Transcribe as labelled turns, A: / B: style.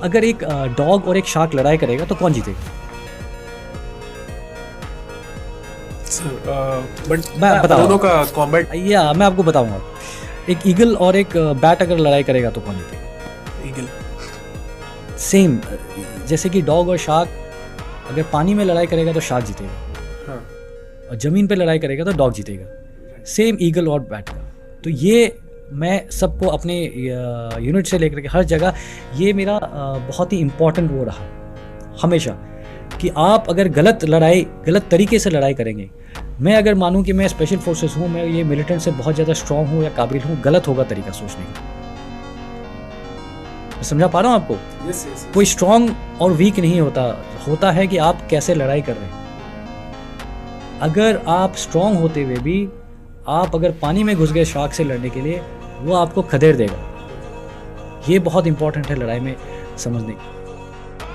A: अगर एक डॉग और एक शार्क लड़ाई करेगा तो कौन जीतेगा?
B: बट
A: मैं बताऊँ
B: दोनों का कॉम्बैट
A: या मैं आपको बताऊंगा। एक ईगल और एक बैट अगर लड़ाई करेगा तो कौन जीतेगा?
B: ईगल।
A: सेम, जैसे कि डॉग और शार्क अगर पानी में लड़ाई करेगा तो शार्क जीतेगा,
B: हाँ
A: और ज़मीन पे लड़ाई करेगा तो डॉग जीतेगा। सेम ईगल और बैट का। तो ये मैं सबको अपने यूनिट से लेकर के हर जगह, ये मेरा बहुत ही इम्पोर्टेंट वो रहा हमेशा, कि आप अगर गलत तरीके से लड़ाई करेंगे, मैं अगर मानूं कि मैं स्पेशल फोर्सेस हूं, मैं ये मिलिटेंट से बहुत ज़्यादा स्ट्रांग हूं या काबिल हूं, गलत होगा तरीका सोचने का। मैं समझा पा रहा हूं आपको?
B: yes, yes, yes.
A: कोई स्ट्रांग और वीक नहीं होता है कि आप कैसे लड़ाई कर रहे हैं। अगर आप स्ट्रांग होते हुए भी आप अगर पानी में घुस गए शार्क से लड़ने के लिए, वो आपको खदेड़ देगा। ये बहुत इंपॉर्टेंट है लड़ाई में समझने की।